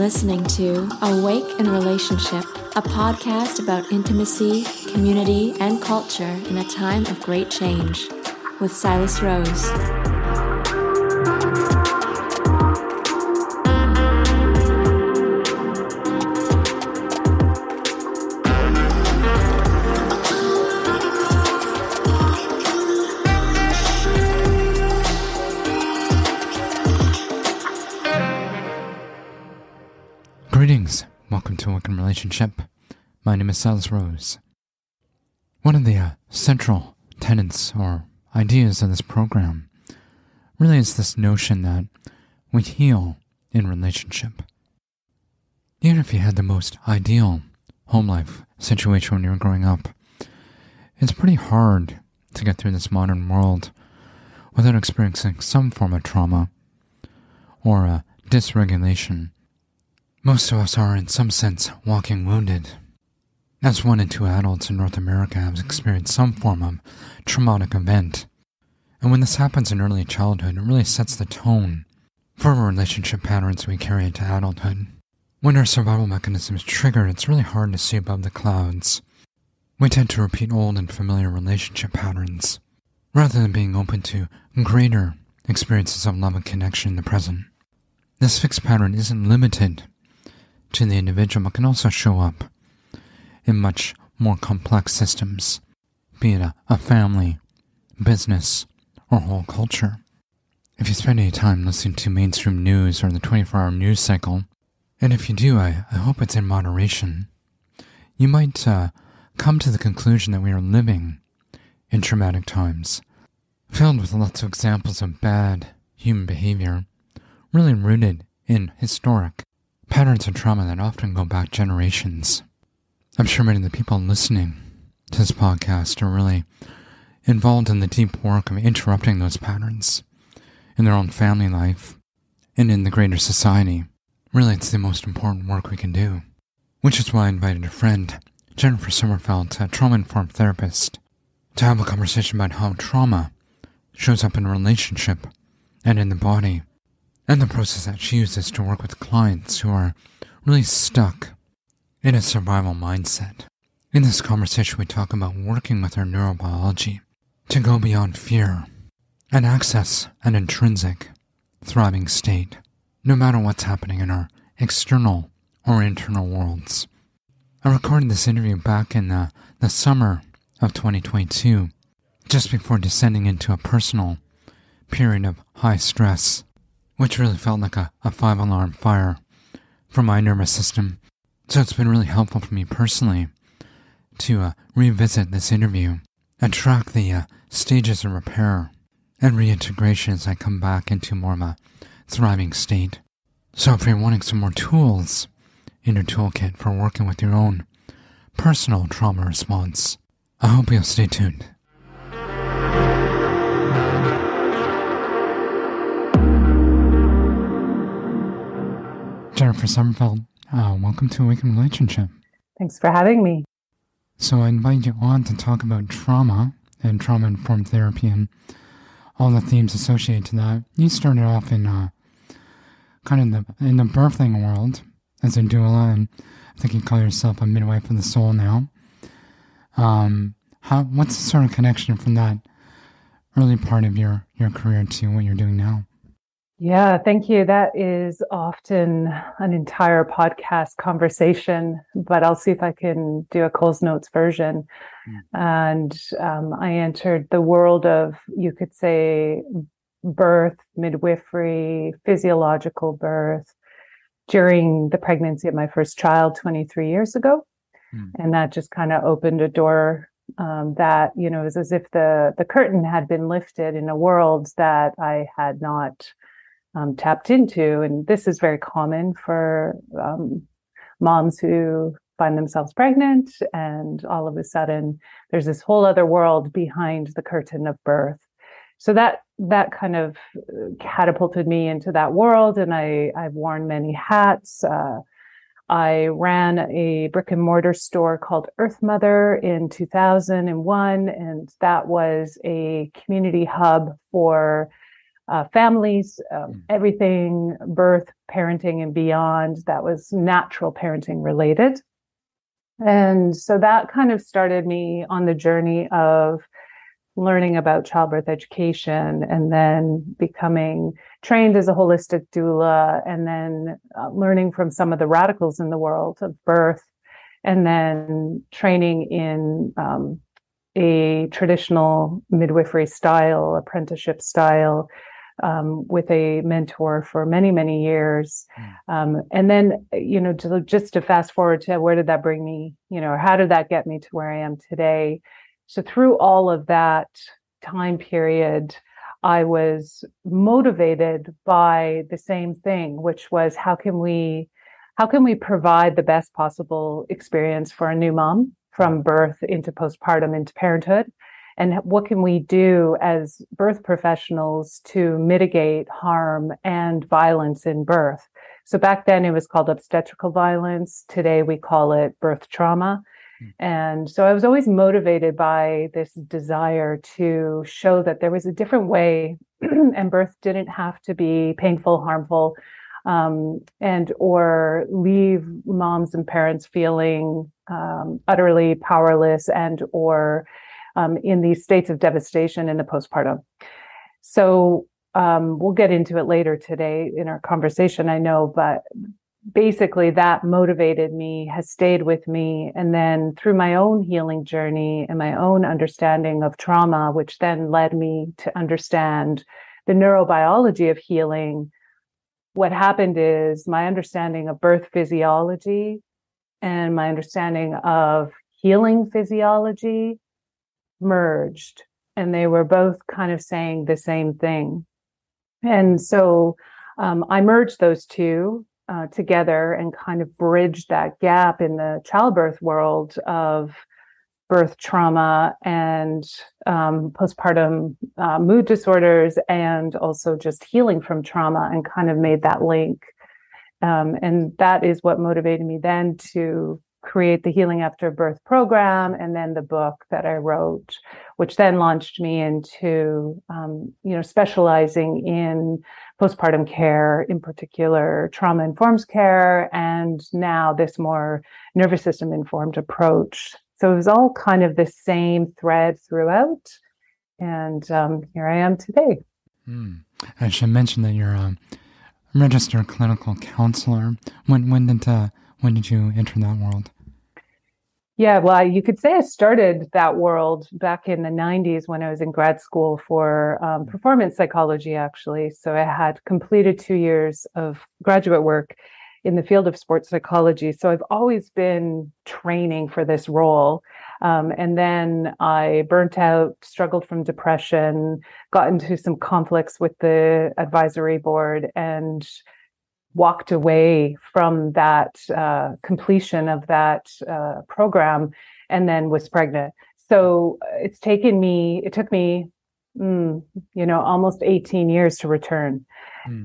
listening to Awake in Relationship, a podcast about intimacy, community, and culture in a time of great change, with Silas Rose. Greetings. Welcome to Awake in Relationship. My name is Silas Rose. One of the central tenets or ideas of this program really is this notion that we heal in relationship. Even if you had the most ideal home life situation when you were growing up, it's pretty hard to get through this modern world without experiencing some form of trauma or dysregulation. Most of us are, in some sense, walking wounded. As 1 in 2 adults in North America have experienced some form of traumatic event. And when this happens in early childhood, it really sets the tone for relationship patterns we carry into adulthood. When our survival mechanism is triggered, it's really hard to see above the clouds. We tend to repeat old and familiar relationship patterns, rather than being open to greater experiences of love and connection in the present. This fixed pattern isn't limited to the individual, but can also show up in much more complex systems, be it a family, business, or whole culture. If you spend any time listening to mainstream news or the 24-hour news cycle, and if you do, I hope it's in moderation, you might come to the conclusion that we are living in traumatic times, filled with lots of examples of bad human behavior, really rooted in historic patterns of trauma that often go back generations. I'm sure many of the people listening to this podcast are really involved in the deep work of interrupting those patterns in their own family life and in the greater society. Really, it's the most important work we can do, which is why I invited a friend, Jennifer Summerfeldt, a trauma-informed therapist, to have a conversation about how trauma shows up in a relationship and in the body, and the process that she uses to work with clients who are really stuck in a survival mindset. In this conversation, we talk about working with our neurobiology to go beyond fear and access an intrinsic, thriving state, no matter what's happening in our external or internal worlds. I recorded this interview back in the summer of 2022, just before descending into a personal period of high stress, which really felt like a 5-alarm fire for my nervous system. So it's been really helpful for me personally to revisit this interview and track the stages of repair and reintegration as I come back into more of a thriving state. So if you're wanting some more tools in your toolkit for working with your own personal trauma response, I hope you'll stay tuned. Jennifer Summerfeldt, welcome to Awake in Relationship. Thanks for having me. So I invite you on to talk about trauma and trauma-informed therapy and all the themes associated to that. You started off in kind of in the birthing world as a doula, and I think you call yourself a midwife of the soul now. What's the sort of connection from that early part of your career to what you're doing now? Yeah, thank you. That is often an entire podcast conversation, but I'll see if I can do a Coles Notes version. And I entered the world of, you could say, birth, midwifery, physiological birth during the pregnancy of my first child 23 years ago. And that just kind of opened a door that, it was as if the curtain had been lifted in a world that I had not tapped into. And this is very common for moms who find themselves pregnant, and all of a sudden there's this whole other world behind the curtain of birth. So that kind of catapulted me into that world, and I've worn many hats. I ran a brick and mortar store called Earth Mother in 2001, and that was a community hub for families, everything, birth, parenting, and beyond that was natural parenting related. And so that kind of started me on the journey of learning about childbirth education, and then becoming trained as a holistic doula, and then learning from some of the radicals in the world of birth, and then training in a traditional midwifery style, apprenticeship style, with a mentor for many, many years. And then, just to fast forward to where did that bring me, or how did that get me to where I am today? So through all of that time period, I was motivated by the same thing, which was how can we provide the best possible experience for a new mom from birth into postpartum into parenthood? And what can we do as birth professionals to mitigate harm and violence in birth? So back then it was called obstetrical violence. Today we call it birth trauma. And so I was always motivated by this desire to show that there was a different way and birth didn't have to be painful, harmful, and or leave moms and parents feeling utterly powerless and or in these states of devastation in the postpartum. So we'll get into it later today in our conversation, I know, but basically that motivated me, has stayed with me. And then through my own healing journey and my own understanding of trauma, which then led me to understand the neurobiology of healing, what happened is my understanding of birth physiology and my understanding of healing physiology merged, and they were both kind of saying the same thing. And so I merged those two together and kind of bridged that gap in the childbirth world of birth trauma and postpartum mood disorders, and also just healing from trauma, and kind of made that link. And that is what motivated me then to create the Healing After Birth program, and then the book that I wrote, which then launched me into, specializing in postpartum care, in particular trauma-informed care, and now this more nervous system informed approach. So it was all kind of the same thread throughout, and here I am today. I should mention that you're a registered clinical counselor. When did you enter that world? Yeah, well, you could say I started that world back in the 90s when I was in grad school for performance psychology, actually. So I had completed 2 years of graduate work in the field of sports psychology. So I've always been training for this role. And then I burnt out, struggled from depression, got into some conflicts with the advisory board, and walked away from that completion of that program, and then was pregnant. So it took me, almost 18 years to return.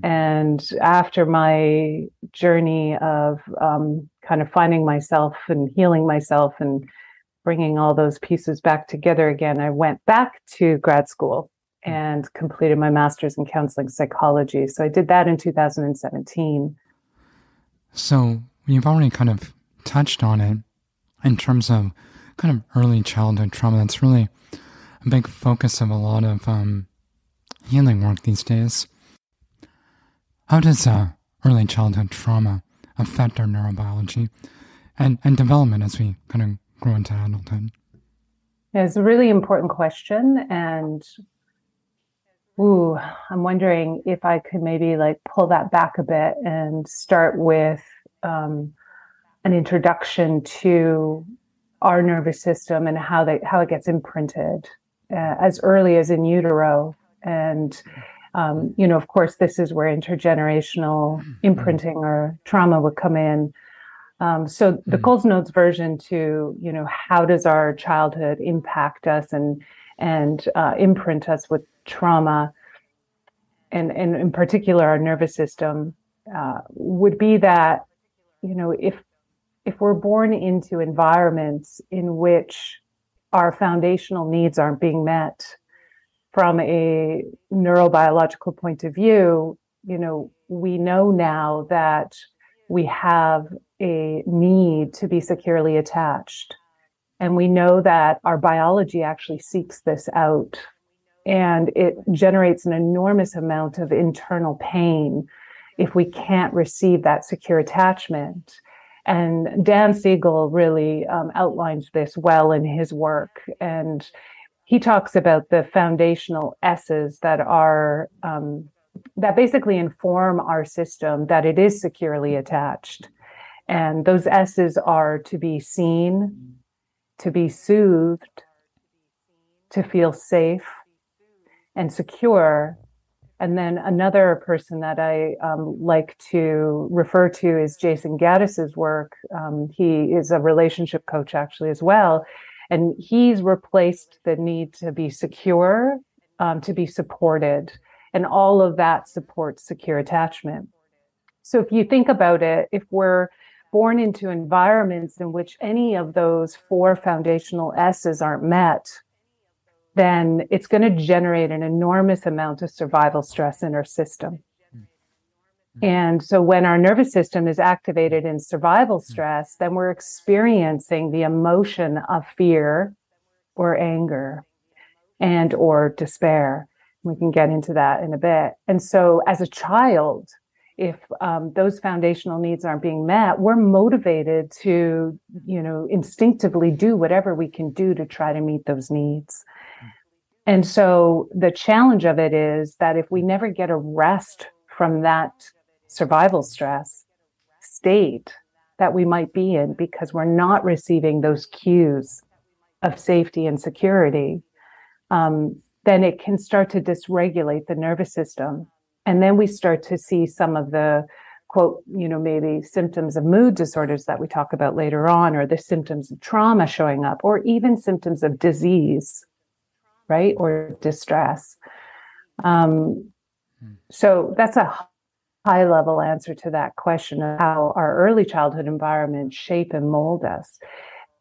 And after my journey of kind of finding myself and healing myself and bringing all those pieces back together again, I went back to grad school and completed my master's in counseling psychology. So I did that in 2017. So you've already kind of touched on it in terms of kind of early childhood trauma. That's really a big focus of a lot of healing work these days. How does early childhood trauma affect our neurobiology and development as we kind of grow into adulthood? Yeah, it's a really important question, and I'm wondering if I could maybe pull that back a bit and start with an introduction to our nervous system and how it gets imprinted as early as in utero. And, of course, this is where intergenerational imprinting or trauma would come in. So the Coles Notes version to, how does our childhood impact us and imprint us with trauma, and in particular our nervous system, would be that, if we're born into environments in which our foundational needs aren't being met, from a neurobiological point of view, we know now that we have a need to be securely attached. And we know that our biology actually seeks this out. And it generates an enormous amount of internal pain if we can't receive that secure attachment. And Dan Siegel really outlines this well in his work. And he talks about the foundational S's that are that basically inform our system that it is securely attached. And those S's are to be seen, to be soothed, to feel safe and secure. And then another person that I like to refer to is Jason Gaddis's work. He is a relationship coach actually as well. And he's replaced the need to be secure, to be supported. And all of that supports secure attachment. So if you think about it, if we're born into environments in which any of those 4 foundational S's aren't met, then it's going to generate an enormous amount of survival stress in our system. And so when our nervous system is activated in survival stress, then we're experiencing the emotion of fear or anger and or despair. We can get into that in a bit. And so as a child, if those foundational needs aren't being met, we're motivated to, instinctively do whatever we can do to try to meet those needs. And so the challenge of it is that if we never get a rest from that survival stress state that we might be in because we're not receiving those cues of safety and security, then it can start to dysregulate the nervous system. And then we start to see some of the, quote, maybe symptoms of mood disorders that we talk about later on, or the symptoms of trauma showing up, or even symptoms of disease, right? Or distress. So that's a high level answer to that question of how our early childhood environments shape and mold us.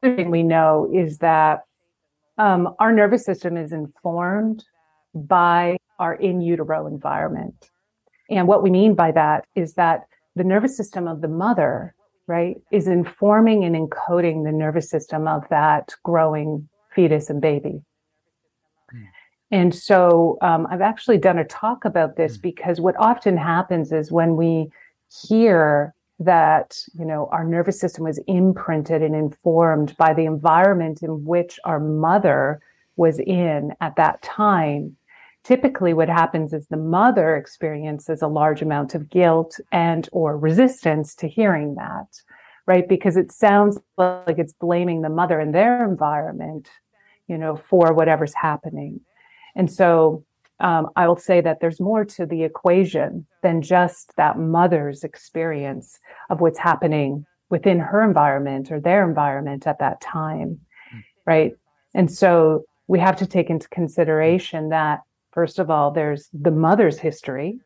The other thing we know is that our nervous system is informed by our in utero environment. And what we mean by that is that the nervous system of the mother, right, is informing and encoding the nervous system of that growing fetus and baby. And so I've actually done a talk about this because what often happens is when we hear that, our nervous system was imprinted and informed by the environment in which our mother was in at that time, typically what happens is the mother experiences a large amount of guilt and or resistance to hearing that, right? Because it sounds like it's blaming the mother and their environment, for whatever's happening. And so I will say that there's more to the equation than just that mother's experience of what's happening within her environment or their environment at that time, right? And so we have to take into consideration that, first of all, there's the mother's history,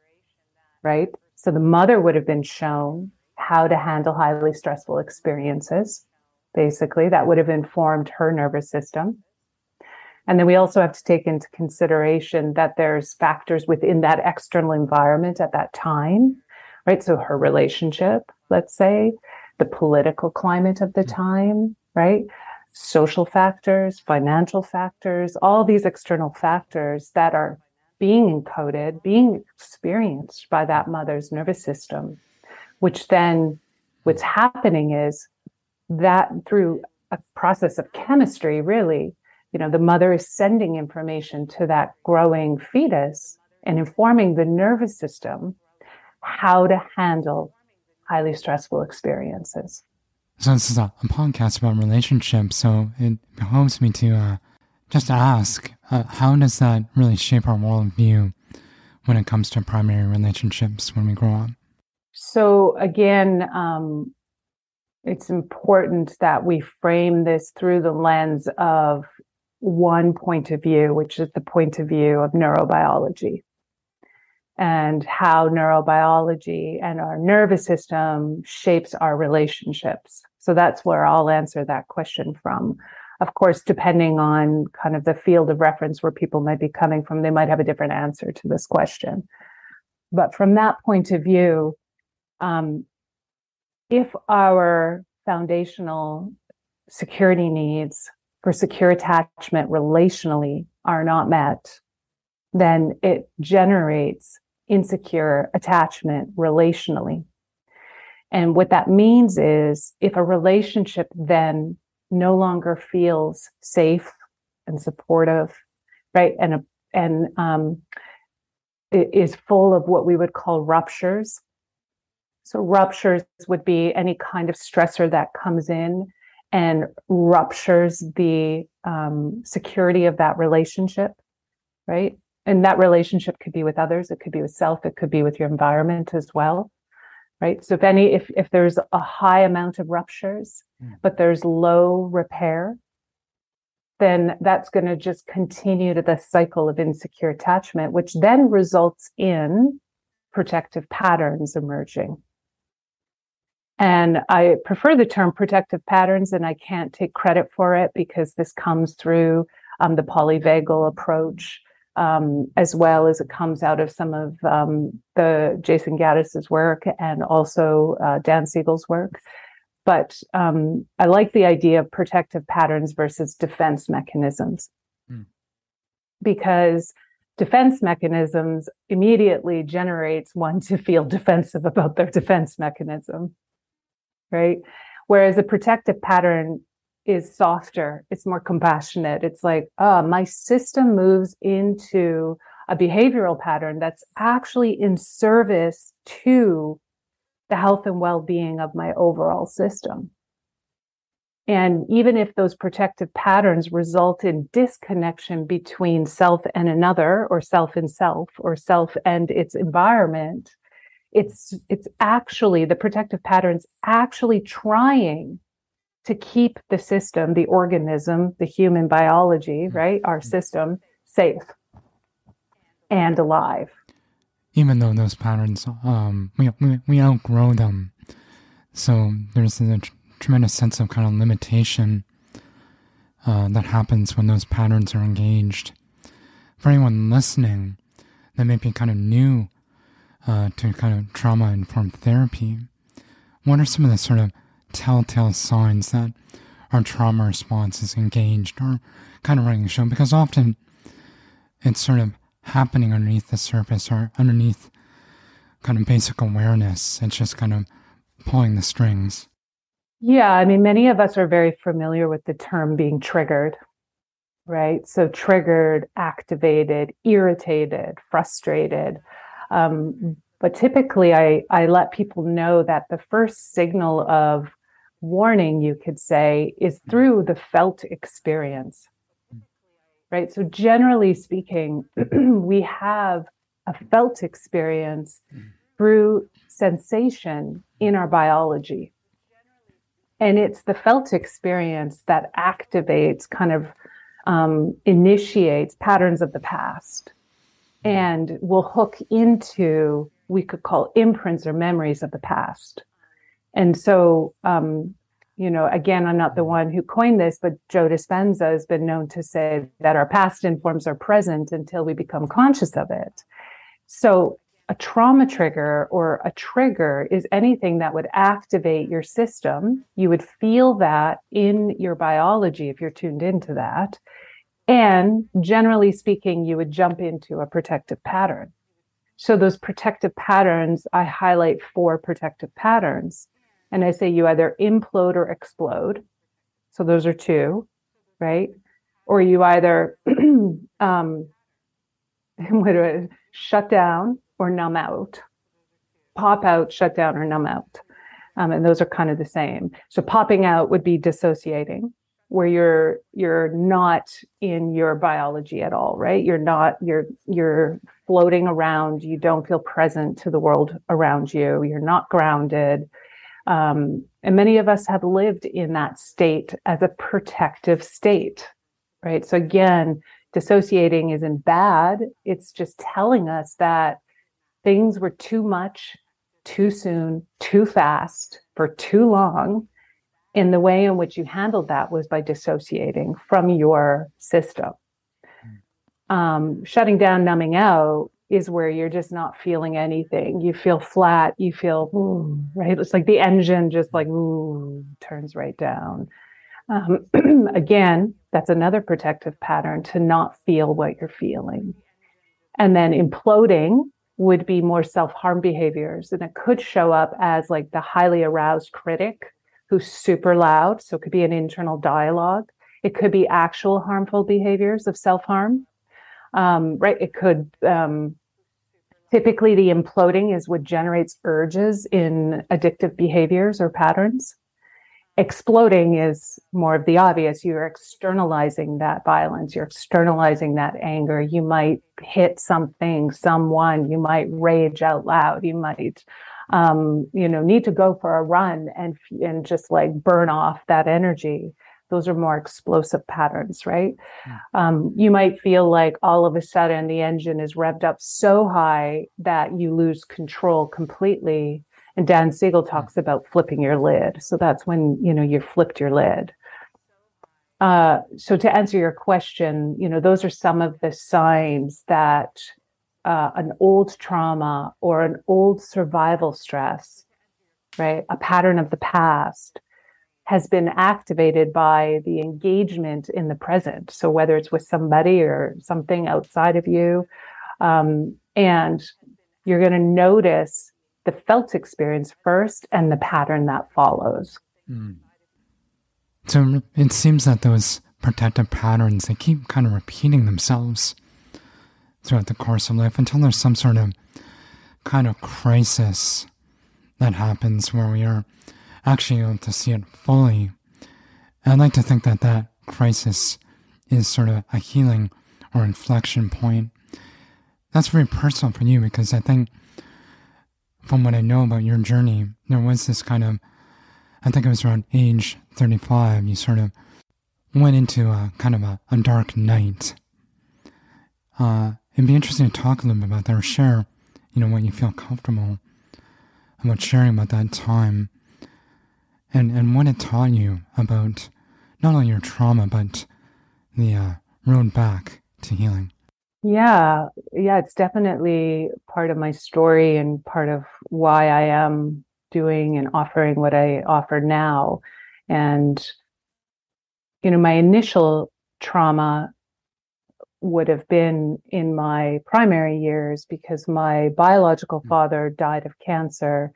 right? So the mother would have been shown how to handle highly stressful experiences. Basically, that would have informed her nervous system. And then we also have to take into consideration that there's factors within that external environment at that time, right? So her relationship, let's say, the political climate of the time, right? Social factors, financial factors, all these external factors that are being encoded, being experienced by that mother's nervous system, which then what's happening is that through a process of chemistry, really, the mother is sending information to that growing fetus and informing the nervous system how to handle highly stressful experiences. So this is a podcast about relationships, so it behoves me to just ask, how does that really shape our worldview when it comes to primary relationships when we grow up? So again, it's important that we frame this through the lens of one point of view, which is the point of view of neurobiology, and how neurobiology and our nervous system shapes our relationships. So that's where I'll answer that question from. of course, depending on kind of the field of reference where people might be coming from, they might have a different answer to this question. But from that point of view, if our foundational security needs for secure attachment relationally are not met, then it generates insecure attachment relationally. And what that means is if a relationship then no longer feels safe and supportive, right, and it is full of what we would call ruptures. So ruptures would be any kind of stressor that comes in and ruptures the security of that relationship, right? And that relationship could be with others, it could be with self, it could be with your environment as well, right? So if there's a high amount of ruptures, but there's low repair, then that's going to just continue to the cycle of insecure attachment, which then results in protective patterns emerging. And I prefer the term protective patterns, and I can't take credit for it because this comes through the polyvagal approach, as well as it comes out of some of the Jason Gaddis's work and also Dan Siegel's work. But I like the idea of protective patterns versus defense mechanisms, because defense mechanisms immediately generates one to feel defensive about their defense mechanism, right? Whereas a protective pattern is softer, it's more compassionate. It's like, my system moves into a behavioral pattern that's actually in service to the health and well-being of my overall system. And even if those protective patterns result in disconnection between self and another, or self and self, or self and its environment, it's actually, the protective patterns actually trying to keep the system, the organism, the human biology, right, our system, safe and alive. Even though those patterns, we outgrow them. So there's a tremendous sense of kind of limitation that happens when those patterns are engaged. For anyone listening that may be kind of new to kind of trauma-informed therapy, what are some of the sort of telltale signs that our trauma response is engaged or kind of running the show? Because often it's sort of happening underneath the surface or underneath kind of basic awareness. It's just kind of pulling the strings. Yeah, I mean, many of us are very familiar with the term being triggered, right? So triggered, activated, irritated, frustrated. But typically I let people know that the first signal of warning, you could say, is through the felt experience. Right. So generally speaking, we have a felt experience through sensation in our biology. And it's the felt experience that activates, kind of initiates patterns of the past and will hook into, we could call imprints or memories of the past. And so, again, I'm not the one who coined this, but Joe Dispenza has been known to say that our past informs our present until we become conscious of it. So a trauma trigger or a trigger is anything that would activate your system. You would feel that in your biology if you're tuned into that. And generally speaking, you would jump into a protective pattern. So those protective patterns, I highlight 4 protective patterns. And I say you either implode or explode. So those are 2, right? Or you either shut down or numb out. Pop out, shut down, or numb out. And those are kind of the same. So popping out would be dissociating, where you're not in your biology at all, right? You're floating around. You don't feel present to the world around you. You're not grounded. And many of us have lived in that state as a protective state, right? So again, dissociating isn't bad. It's just telling us that things were too much, too soon, too fast, for too long. And the way in which you handled that was by dissociating from your system. Shutting down, numbing out is where you're just not feeling anything. You feel flat, you feel, right? It's like the engine just like, turns right down. Again, that's another protective pattern, to not feel what you're feeling. And then imploding would be more self-harm behaviors. And it could show up as like the highly aroused critic who's super loud. So it could be an internal dialogue. It could be actual harmful behaviors of self-harm. Right? It could, typically the imploding is what generates urges in addictive behaviors or patterns. Exploding is more of the obvious. You're externalizing that violence. You're externalizing that anger. You might hit something, someone. You might rage out loud. You might, need to go for a run and just like burn off that energy. Those are more explosive patterns, right? You might feel like all of a sudden the engine is revved up so high that you lose control completely. And Dan Siegel talks about flipping your lid. So that's when, you flipped your lid. So to answer your question, those are some of the signs that an old trauma or an old survival stress, right, a pattern of the past, has been activated by the engagement in the present. So whether it's with somebody or something outside of you, and you're going to notice the felt experience first and the pattern that follows. So it seems that those protective patterns, they keep kind of repeating themselves throughout the course of life until there's some sort of kind of crisis that happens where we are actually able to see it fully. And I'd like to think that that crisis is sort of a healing or inflection point. That's very personal for you, because I think from what I know about your journey, there was this kind of, I think it was around age 35, you sort of went into a kind of a dark night. It'd be interesting to talk a little bit about that, or share, what you feel comfortable about sharing about that time. And what it taught you about not only your trauma, but the road back to healing. Yeah, it's definitely part of my story and part of why I am doing and offering what I offer now. And, my initial trauma would have been in my primary years, because my biological father died of cancer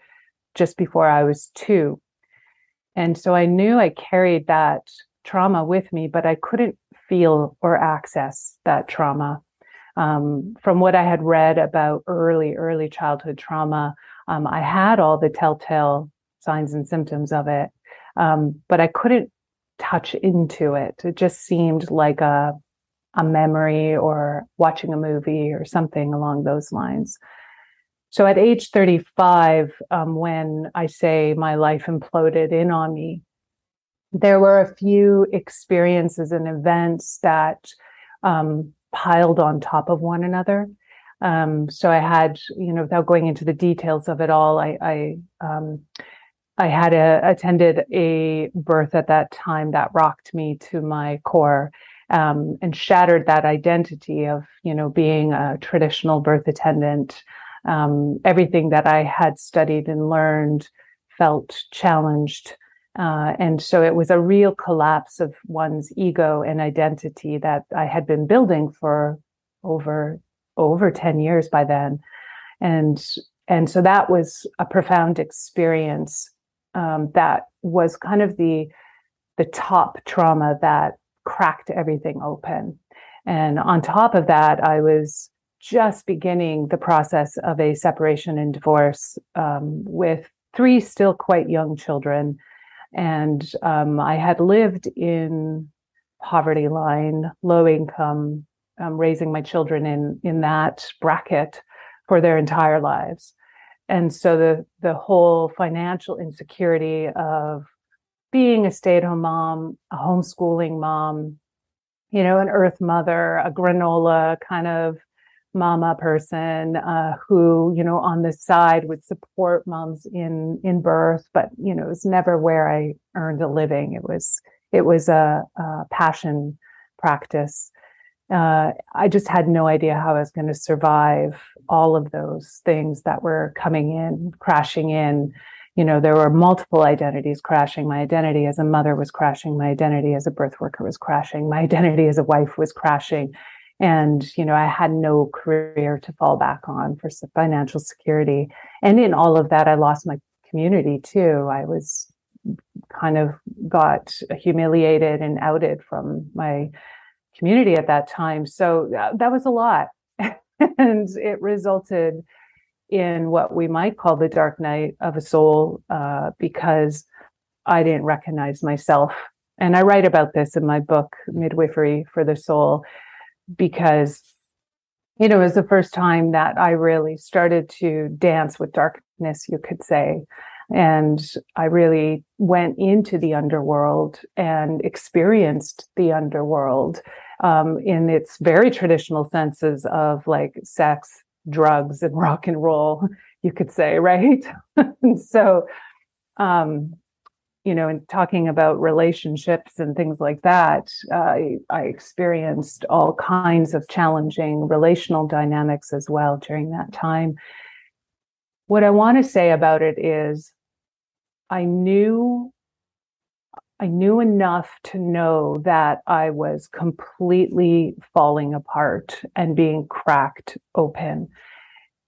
just before I was 2. And so I knew I carried that trauma with me, but I couldn't feel or access that trauma. From what I had read about early childhood trauma, I had all the telltale signs and symptoms of it, but I couldn't touch into it. It just seemed like a memory or watching a movie or something along those lines. So at age 35, when I say my life imploded in on me, there were a few experiences and events that piled on top of one another. So I had, without going into the details of it all, I had attended a birth at that time that rocked me to my core, and shattered that identity of, being a traditional birth attendant. Everything that I had studied and learned felt challenged. And so it was a real collapse of one's ego and identity that I had been building for over 10 years by then. And so that was a profound experience, that was kind of the top trauma that cracked everything open. And on top of that, I was just beginning the process of a separation and divorce, with 3 still quite young children. And I had lived in poverty line, low income, raising my children in that bracket for their entire lives. And so the whole financial insecurity of being a stay-at-home mom, a homeschooling mom, an earth mother, a granola kind of mama person who, on the side would support moms in birth, but it was never where I earned a living. It was a passion practice. I just had no idea how I was going to survive all of those things that were coming in, crashing in. There were multiple identities crashing. My identity as a mother was crashing. My identity as a birth worker was crashing. My identity as a wife was crashing. And, I had no career to fall back on for financial security. And in all of that, I lost my community too. I was kind of got humiliated and outed from my community at that time. So that was a lot. And it resulted in what we might call the dark night of a soul, because I didn't recognize myself. And I write about this in my book, Midwifery for the Soul, because, it was the first time that I really started to dance with darkness, you could say. And I really went into the underworld and experienced the underworld in its very traditional senses of like sex, drugs, and rock and roll, you could say, right? And so, in talking about relationships and things like that, I experienced all kinds of challenging relational dynamics as well during that time. What I want to say about it is I knew enough to know that I was completely falling apart and being cracked open.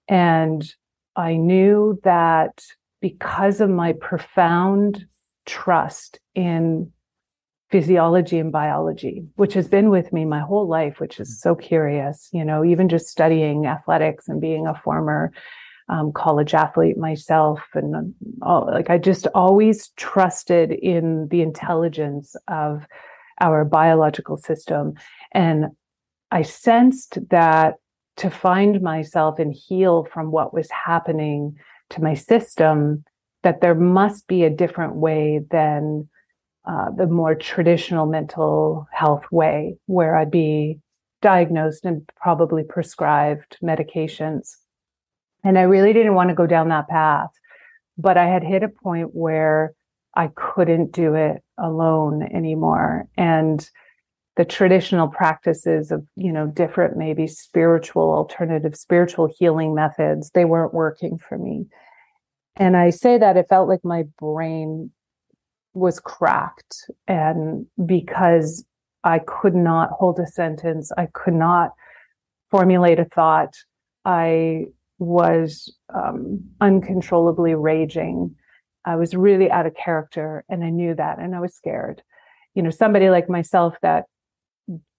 And I knew that because of my profound trust in physiology and biology, which has been with me my whole life, which is so curious, even just studying athletics and being a former college athlete myself. And I just always trusted in the intelligence of our biological system. And I sensed that to find myself and heal from what was happening to my system, that there must be a different way than the more traditional mental health way, where I'd be diagnosed and probably prescribed medications. And I really didn't want to go down that path, but I had hit a point where I couldn't do it alone anymore. And the traditional practices of, different, maybe alternative spiritual healing methods, they weren't working for me. And I say that it felt like my brain was cracked, and because I could not hold a sentence, I could not formulate a thought, I was uncontrollably raging. I was really out of character, and I knew that, and I was scared. Somebody like myself that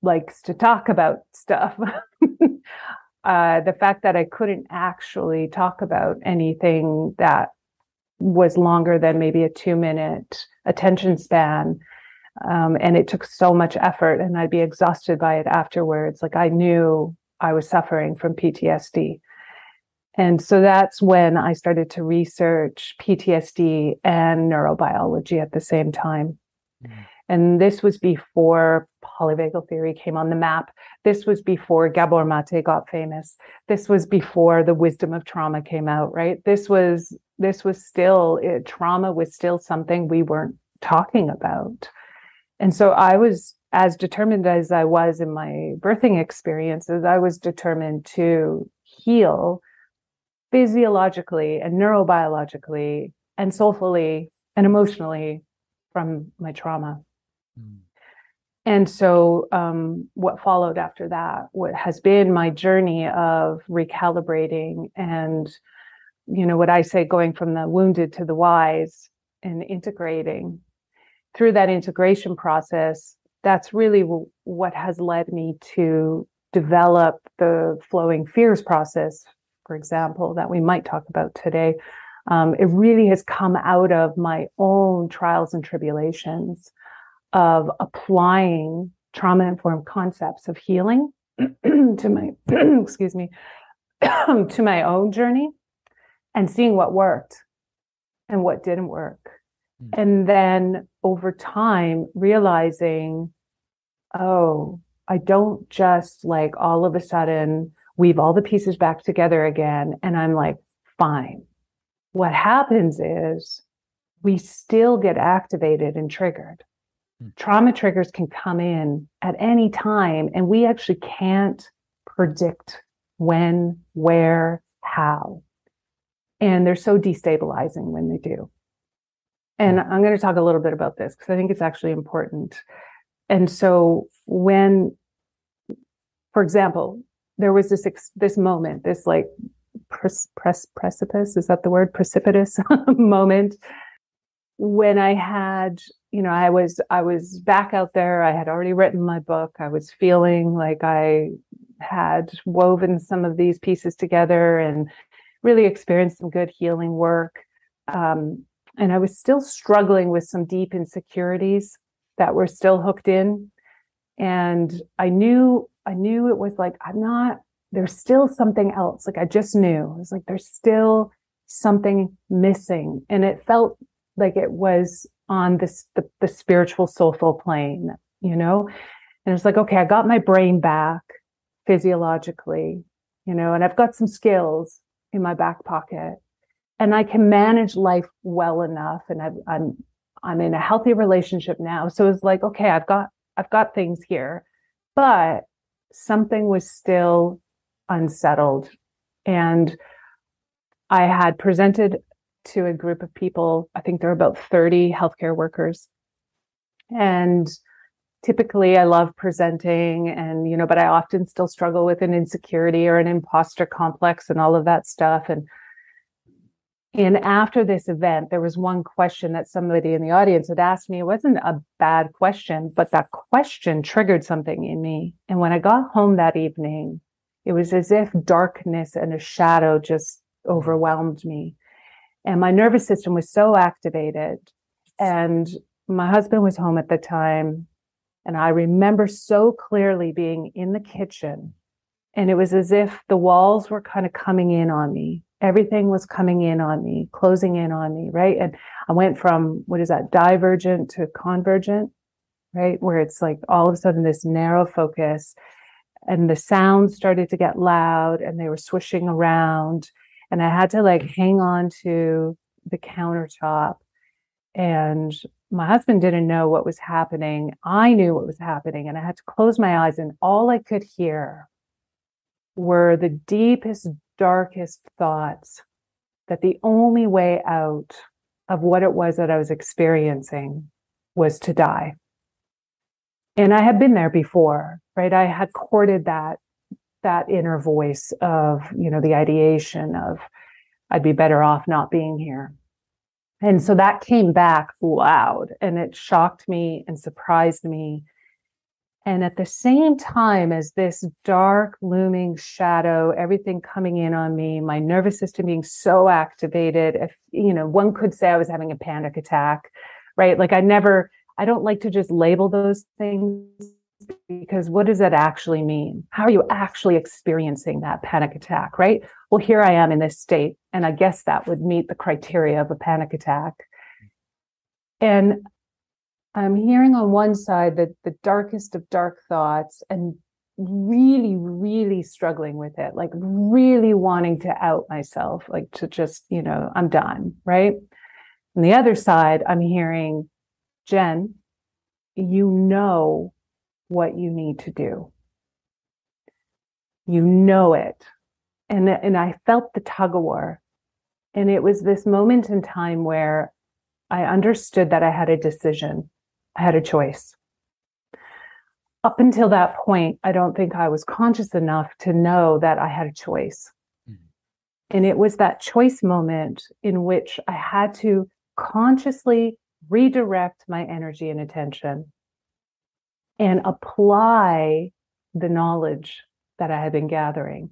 likes to talk about stuff. The fact that I couldn't actually talk about anything that was longer than maybe a 2-minute attention span, and it took so much effort, and I'd be exhausted by it afterwards. Like I knew I was suffering from PTSD. And so that's when I started to research PTSD and neurobiology at the same time. Mm. And this was before polyvagal theory came on the map. This was before Gabor Mate got famous. This was before the wisdom of trauma came out, right? This was still, trauma was still something we weren't talking about. And so I was as determined as I was in my birthing experiences. I was determined to heal physiologically and neurobiologically and soulfully and emotionally from my trauma. Mm. And so what followed after that, what has been my journey of recalibrating and, what I say, going from the wounded to the wise and integrating. Through that integration process, that's really what has led me to develop the flowing fears process, for example, that we might talk about today. It really has come out of my own trials and tribulations of applying trauma-informed concepts of healing to my, excuse me, to my own journey, and seeing what worked and what didn't work. Mm. And then over time, realizing, I don't just all of a sudden weave all the pieces back together again. And I'm like, fine. What happens is we still get activated and triggered. Trauma triggers can come in at any time, and we actually can't predict when, where, how. And they're so destabilizing when they do. And I'm going to talk a little bit about this because I think it's actually important. And so when, for example, there was this moment, this like precipice, is that the word? Precipitous moment when I had, I was back out there. I had already written my book. I was feeling like I had woven some of these pieces together and really experienced some good healing work. And I was still struggling with some deep insecurities that were still hooked in. And I knew it was like, there's still something else. Like I just knew. It was like, there's still something missing. And it felt like it was on the spiritual soulful plane, And it's like, okay, I got my brain back physiologically, and I've got some skills in my back pocket and I can manage life well enough. And I'm in a healthy relationship now. So it's like, okay, I've got things here, but something was still unsettled. And I had presented to a group of people. I think there are about 30 healthcare workers. And typically I love presenting and, but I often still struggle with an insecurity or an imposter complex and all of that stuff. And after this event, there was one question that somebody in the audience had asked me. It wasn't a bad question, but that question triggered something in me. And when I got home that evening, it was as if darkness and a shadow just overwhelmed me. And my nervous system was so activated. And my husband was home at the time. And I remember so clearly being in the kitchen. And it was as if the walls were kind of coming in on me. Everything was coming in on me, closing in on me, right? And I went from, divergent to convergent, right? Where it's like all of a sudden this narrow focus and the sounds started to get loud and they were swishing around. And I had to like hang on to the countertop. And my husband didn't know what was happening. I knew what was happening. And I had to close my eyes. And all I could hear were the deepest, darkest thoughts that the only way out of what it was that I was experiencing was to die. And I had been there before, right? I had courted that inner voice of, the ideation of I'd be better off not being here. And so that came back loud and it shocked me and surprised me. And at the same time as this dark looming shadow, everything coming in on me, my nervous system being so activated, if, one could say I was having a panic attack, right? Like I don't like to just label those things because what does that actually mean? How are you actually experiencing that panic attack, right? Well, here I am in this state, and I guess that would meet the criteria of a panic attack. And I'm hearing on one side that the darkest of dark thoughts and really, really struggling with it, like really wanting to out myself, like to just, I'm done, right? On the other side, I'm hearing, Jen, you know what you need to do. You know it. And I felt the tug of war. And it was this moment in time where I understood that I had a decision. I had a choice. Up until that point, I don't think I was conscious enough to know that I had a choice. Mm-hmm. And it was that choice moment in which I had to consciously redirect my energy and attention and apply the knowledge that I had been gathering.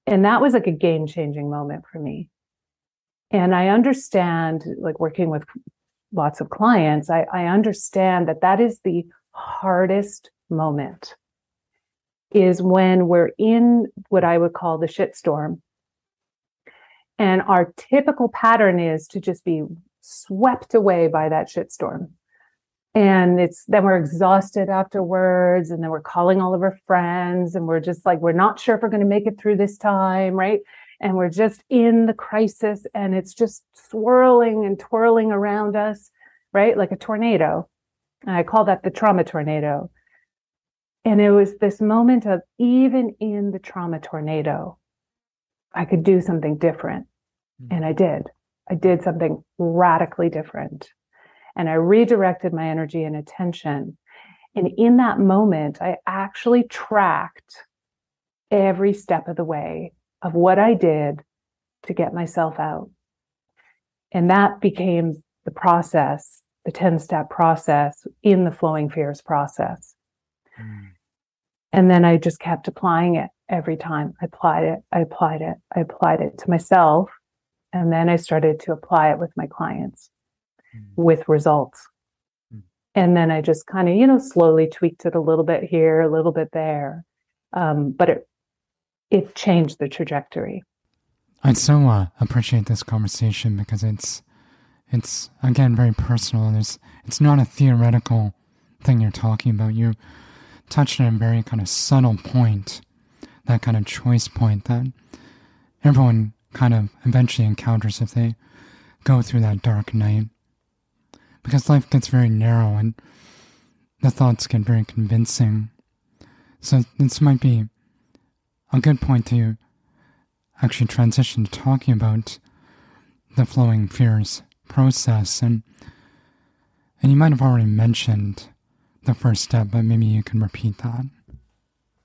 And that was like a game-changing moment for me. And I understand, like working with lots of clients, I understand that is the hardest moment, is when we're in what I would call the shitstorm. And our typical pattern is to just be swept away by that shitstorm And then we're exhausted afterwards, and then we're calling all of our friends, and we're just like, we're not sure if we're going to make it through this time, right? And we're just in the crisis, and it's just swirling and twirling around us, right? Like a tornado. And I call that the trauma tornado. And it was this moment of, even in the trauma tornado, I could do something different. And I did. I did something radically different. And I redirected my energy and attention. And in that moment, I actually tracked every step of the way of what I did to get myself out. And that became the process, the 10-step process in the Flowing Fears process. And then I just kept applying it every time. I applied it to myself. And then I started to apply it with my clients with results. And then I just kind of, slowly tweaked it a little bit here, a little bit there. But it changed the trajectory. I so appreciate this conversation because it's again very personal, and it's not a theoretical thing you're talking about. You touched on a very kind of subtle point, that kind of choice point that everyone kind of eventually encounters if they go through that dark night. Because life gets very narrow and the thoughts get very convincing. So this might be a good point to actually transition to talking about the Flowing Fears process. And you might have already mentioned the first step, but maybe you can repeat that.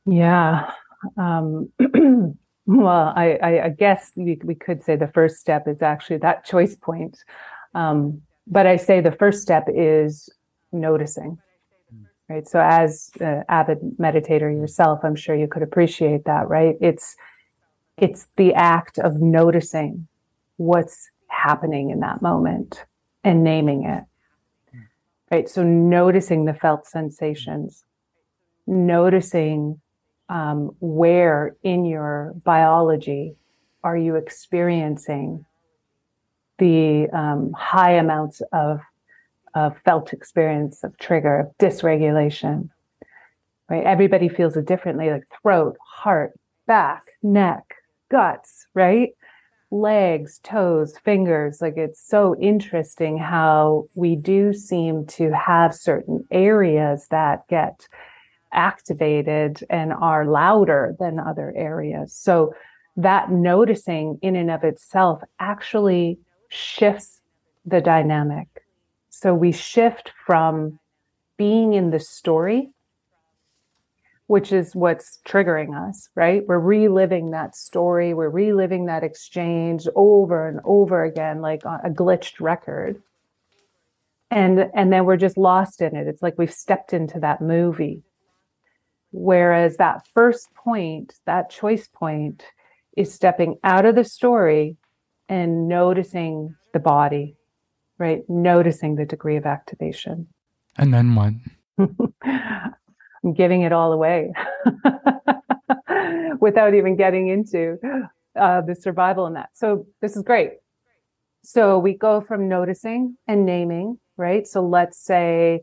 Yeah. Well, I guess we could say the first step is actually that choice point. But I say the first step is noticing, right? So as an avid meditator yourself, I'm sure you could appreciate that, right? It's the act of noticing what's happening in that moment and naming it, right? So noticing the felt sensations, noticing where in your biology are you experiencing the high amounts of felt experience of trigger, of dysregulation, right? Everybody feels it differently, like throat, heart, back, neck, guts, right? Legs, toes, fingers. Like, it's so interesting how we do seem to have certain areas that get activated and are louder than other areas. So that noticing in and of itself actually shifts the dynamic. So we shift from being in the story, which is what's triggering us, right? We're reliving that story. We're reliving that exchange over and over again, like a glitched record. And then we're just lost in it. It's like we've stepped into that movie. Whereas that first point, that choice point, is stepping out of the story and noticing the body, right? Noticing the degree of activation. And then what? I'm giving it all away without even getting into the survival in that. So this is great. So we go from noticing and naming, right? So let's say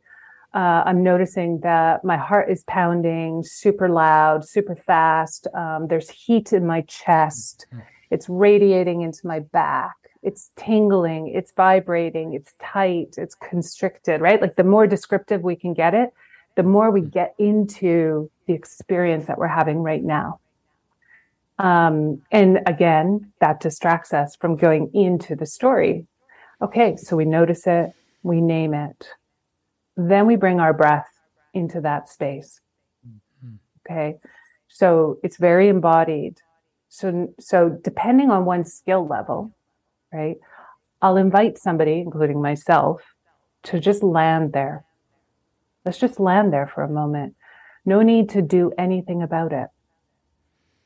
I'm noticing that my heart is pounding super loud, super fast. There's heat in my chest. It's radiating into my back. It's tingling. It's vibrating. It's tight. It's constricted, right? Like, the more descriptive we can get it, the more we get into the experience that we're having right now. And again, that distracts us from going into the story. Okay, so we notice it, we name it. Then we bring our breath into that space. Okay, so it's very embodied. So depending on one's skill level, right, I'll invite somebody, including myself, to just land there. Let's just land there for a moment. No need to do anything about it.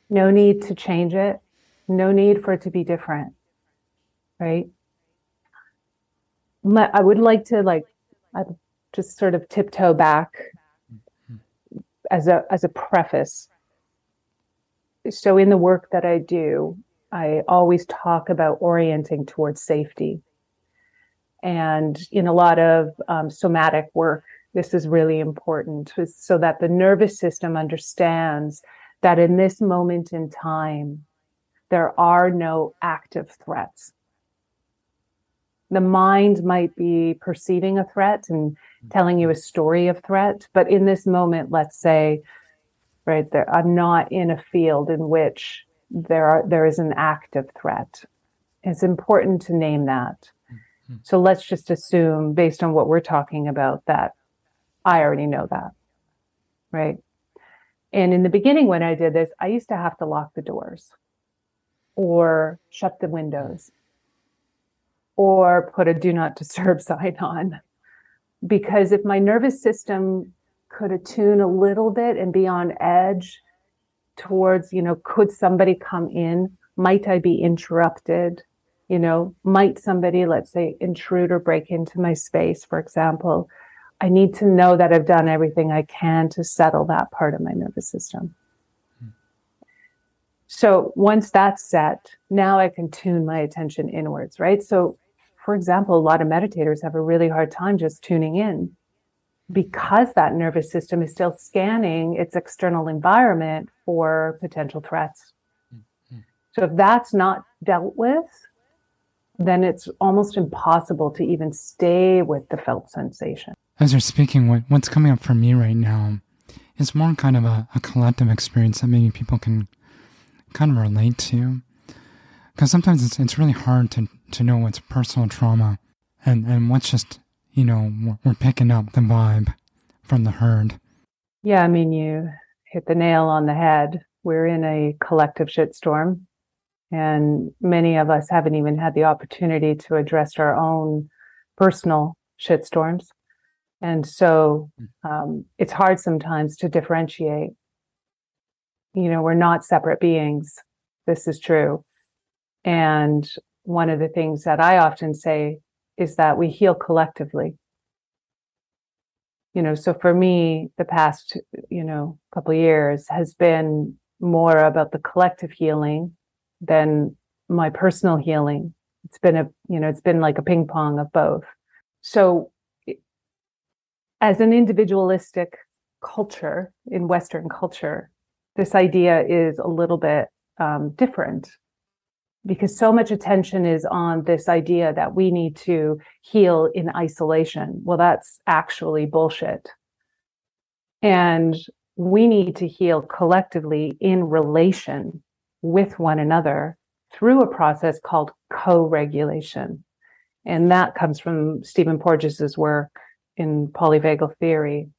No need to change it. No need for it to be different, right? I would like to just sort of tiptoe back as a preface. So in the work that I do, I always talk about orienting towards safety. And in a lot of somatic work This is really important, so that the nervous system understands that in this moment in time, there are no active threats. The mind might be perceiving a threat and telling you a story of threat, but in this moment, let's say, right there, I'm not in a field in which there is an active threat. It's important to name that. So let's just assume, based on what we're talking about, that I already know that, right? And in the beginning, when I did this, I used to have to lock the doors or shut the windows or put a do not disturb sign on. Because if my nervous system could attune a little bit and be on edge towards, could somebody come in? Might I be interrupted? Might somebody, let's say, intrude or break into my space, for example? I need to know that I've done everything I can to settle that part of my nervous system. So once that's set, now I can tune my attention inwards, right? So, for example, a lot of meditators have a really hard time just tuning in because that nervous system is still scanning its external environment for potential threats. So if that's not dealt with, then it's almost impossible to even stay with the felt sensation. As you're speaking, what's coming up for me right now is more kind of a collective experience that maybe people can kind of relate to. Because sometimes it's really hard to know what's personal trauma and what's just, we're picking up the vibe from the herd. Yeah, you hit the nail on the head. We're in a collective shitstorm. And many of us haven't even had the opportunity to address our own personal shitstorms. And so it's hard sometimes to differentiate. We're not separate beings. This is true. And one of the things that I often say is that we heal collectively. So for me, the past, couple of years has been more about the collective healing than my personal healing. It's been like a ping pong of both. So as an individualistic culture in Western culture, this idea is a little bit different because so much attention is on this idea that we need to heal in isolation. Well, that's actually bullshit. And we need to heal collectively in relation with one another through a process called co-regulation. And that comes from Stephen Porges's work in polyvagal theory.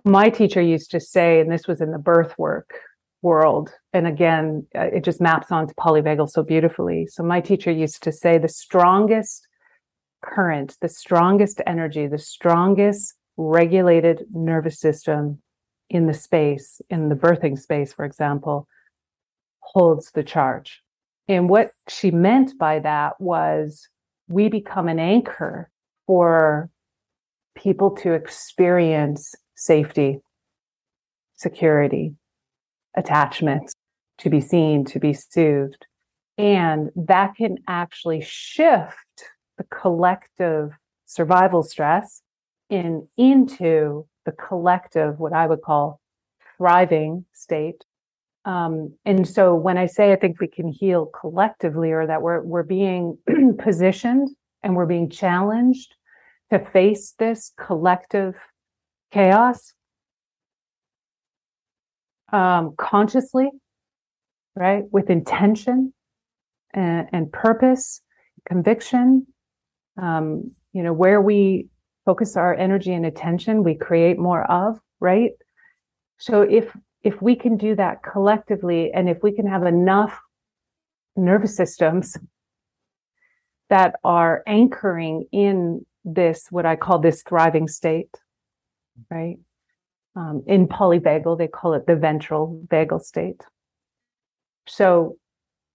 My teacher used to say, and this was in the birth work world, and again, it just maps onto polyvagal so beautifully. So my teacher used to say the strongest current, the strongest energy, the strongest regulated nervous system in the space, in the birthing space, for example, holds the charge. And what she meant by that was we become an anchor for people to experience safety, security, attachment, to be seen, to be soothed. And that can actually shift the collective survival stress into the collective, what I would call thriving state. And so when I say I think we can heal collectively, or that we're being positioned and we're being challenged to face this collective chaos consciously, right, with intention and purpose, conviction, where we focus our energy and attention, we create more of, right? So if we can do that collectively, and if we can have enough nervous systems that are anchoring in this, what I call this thriving state, right? In polyvagal, they call it the ventral vagal state. So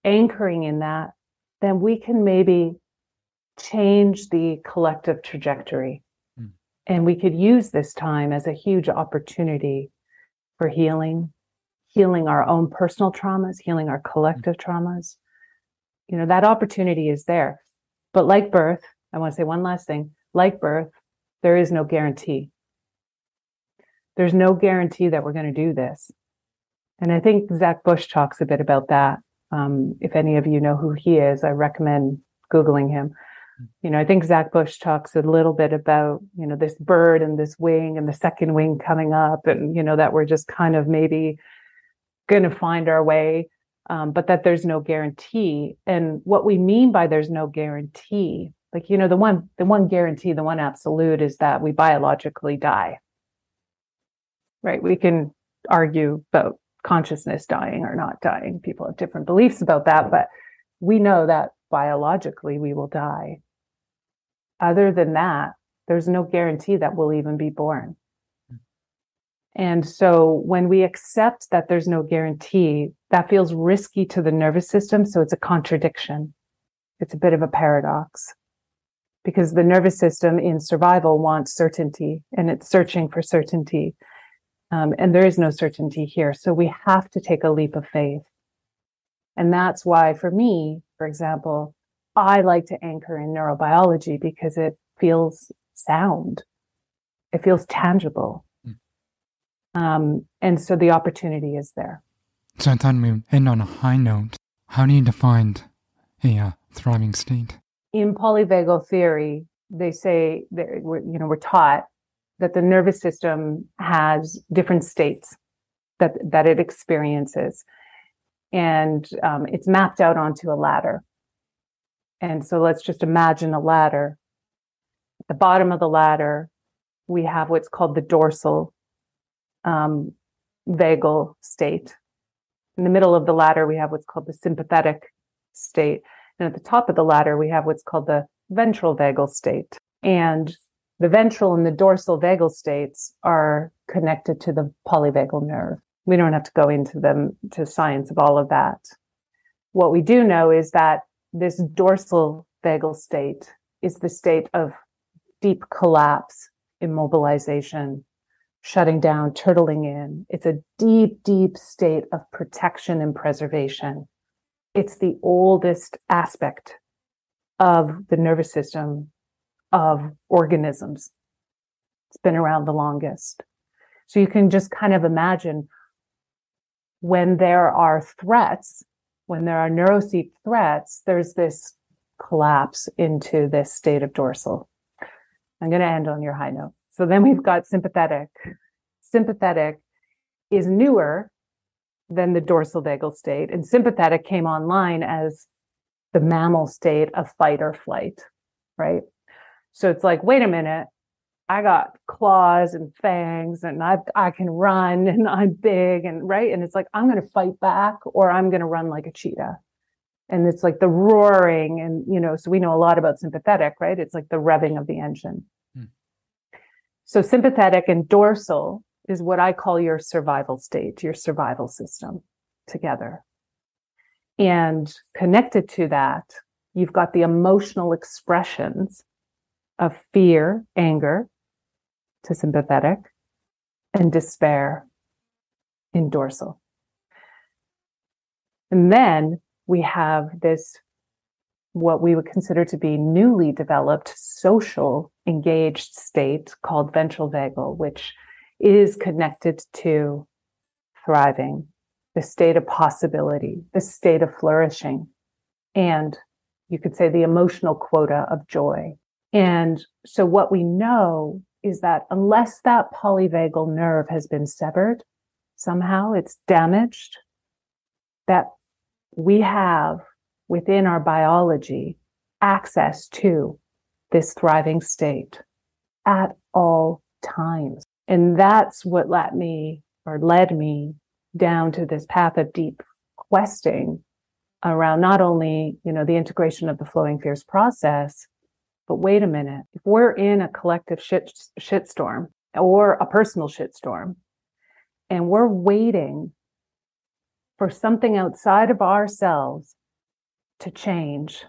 anchoring in that, then we can maybe change the collective trajectory. And we could use this time as a huge opportunity for healing our own personal traumas, healing our collective traumas. That opportunity is there. But like birth, I want to say one last thing, like birth, there is no guarantee. There's no guarantee that we're going to do this. And I think Zach Bush talks a bit about that. If any of you know who he is, I recommend Googling him. I think Zach Bush talks a little bit about, this bird and this wing and the second wing coming up, and, that we're just kind of maybe going to find our way, but that there's no guarantee. And what we mean by there's no guarantee, like, the one guarantee, the one absolute is that we biologically die, right? We can argue about consciousness dying or not dying. People have different beliefs about that, but we know that biologically we will die. Other than that, there's no guarantee that we'll even be born. And so when we accept that there's no guarantee, that feels risky to the nervous system. So it's a contradiction. It's a bit of a paradox, because the nervous system in survival wants certainty, and it's searching for certainty. And there is no certainty here. So we have to take a leap of faith. And that's why, for me, for example, I like to anchor in neurobiology, because it feels sound. It feels tangible. And so the opportunity is there. So I thought we'd end on a high note. How do you define a thriving state? In polyvagal theory, they say that we're taught that the nervous system has different states that it experiences. And it's mapped out onto a ladder. And so let's just imagine a ladder. At the bottom of the ladder, we have what's called the dorsal vagal state. In the middle of the ladder, we have what's called the sympathetic state. And at the top of the ladder, we have what's called the ventral vagal state. And the ventral and the dorsal vagal states are connected to the polyvagal nerve. We don't have to go into to science of all of that. What we do know is that this dorsal vagal state is the state of deep collapse, immobilization, shutting down, turtling in. It's a deep, deep state of protection and preservation. It's the oldest aspect of the nervous system of organisms. It's been around the longest. So you can just kind of imagine when there are threats, when there are neuroseek threats, there's this collapse into this state of dorsal. I'm going to end on your high note. So then we've got sympathetic. Sympathetic is newer than the dorsal vagal state, and sympathetic came online as the mammal state of fight or flight, right? So it's like, wait a minute, I got claws and fangs, and I can run, and I'm big, and right, and it's like, I'm going to fight back, or I'm going to run like a cheetah. And it's like the roaring, and so we know a lot about sympathetic, right? It's like the revving of the engine. So sympathetic and dorsal is what I call your survival state, your survival system together. And connected to that, you've got the emotional expressions of fear, anger to sympathetic, and despair in dorsal. And then we have this, what we would consider to be newly developed social engaged state called ventral vagal, which is connected to thriving, the state of possibility, the state of flourishing, and you could say the emotional quota of joy. And so what we know is that unless that polyvagal nerve has been severed, somehow it's damaged, that we have within our biology access to this thriving state at all times. And that's what led me down to this path of deep questing around not only, the integration of the flowing fears process, but wait a minute, if we're in a collective shitstorm or a personal shitstorm, and we're waiting for something outside of ourselves to change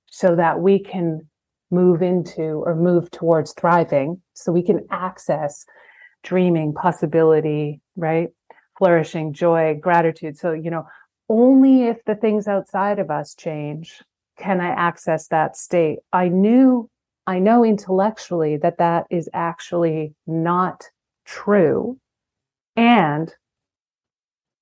so that we can move towards thriving, so we can access dreaming, possibility, right? Flourishing, joy, gratitude. So, only if the things outside of us change can I access that state. I know intellectually that is actually not true, and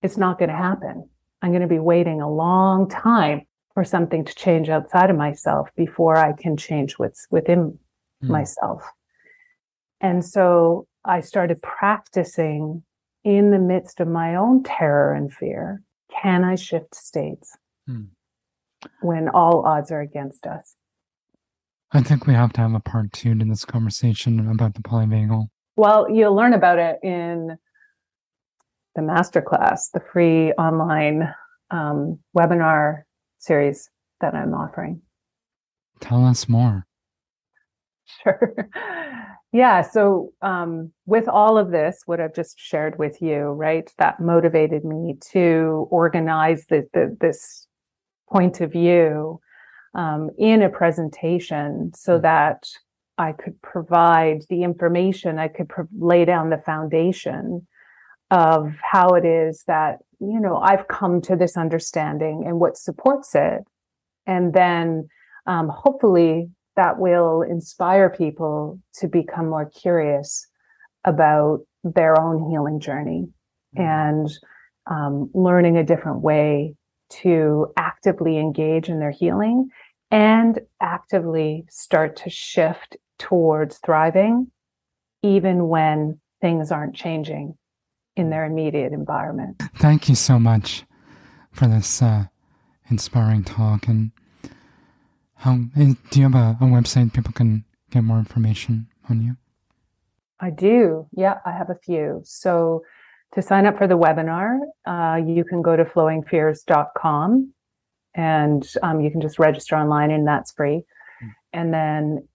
it's not going to happen. I'm going to be waiting a long time for something to change outside of myself before I can change what's within myself. And so I started practicing in the midst of my own terror and fear. Can I shift states when all odds are against us? I think we have to have a part 2 to this conversation about the polyvagal. Well, you'll learn about it in the masterclass, the free online webinar series that I'm offering. Tell us more. Sure. Yeah. So with all of this, what I've just shared with you, right, that motivated me to organize this point of view in a presentation so that I could provide the information, I could lay down the foundation of how it is that, you know, I've come to this understanding and what supports it. And then hopefully that will inspire people to become more curious about their own healing journey and learning a different way to actively engage in their healing and actively start to shift towards thriving, even when things aren't changing in their immediate environment. Thank you so much for this inspiring talk. And do you have a website people can get more information on you? I do. Yeah, I have a few. So to sign up for the webinar, you can go to flowingfears.com and you can just register online and that's free. And then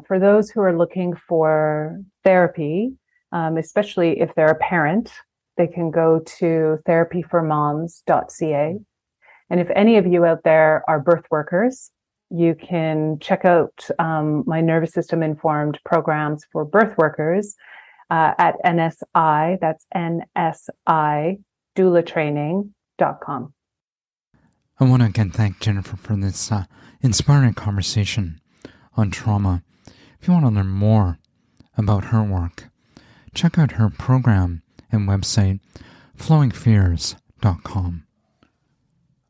for those who are looking for therapy, especially if they're a parent, they can go to therapyformoms.ca. And if any of you out there are birth workers, you can check out my nervous system informed programs for birth workers at NSI, that's NSI, doulatraining.com. I want to again thank Jennifer for this inspiring conversation on trauma. If you want to learn more about her work, check out her program and website, flowingfears.com.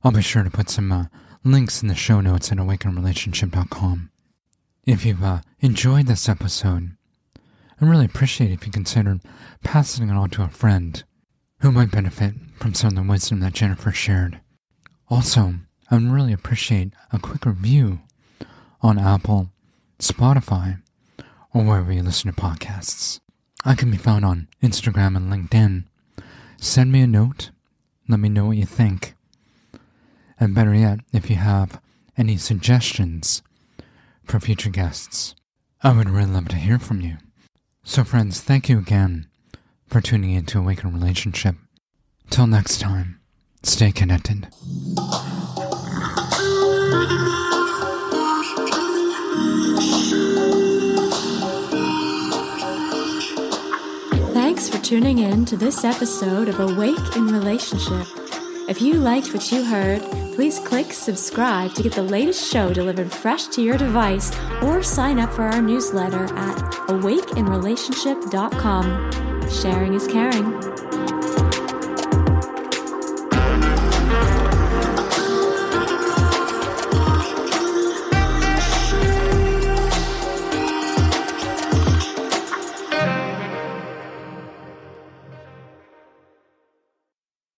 I'll be sure to put some links in the show notes at awakenrelationship.com. If you've enjoyed this episode, I'd really appreciate it if you considered passing it on to a friend who might benefit from some of the wisdom that Jennifer shared. Also, I'd really appreciate a quick review on Apple, Spotify, or wherever you listen to podcasts. I can be found on Instagram and LinkedIn. Send me a note. Let me know what you think. And better yet, if you have any suggestions for future guests, I would really love to hear from you. So friends, thank you again for tuning in to Awaken Relationship. Till next time, stay connected. Thanks for tuning in to this episode of Awake in Relationship. If you liked what you heard, please click subscribe to get the latest show delivered fresh to your device or sign up for our newsletter at awakeinrelationship.com. Sharing is caring.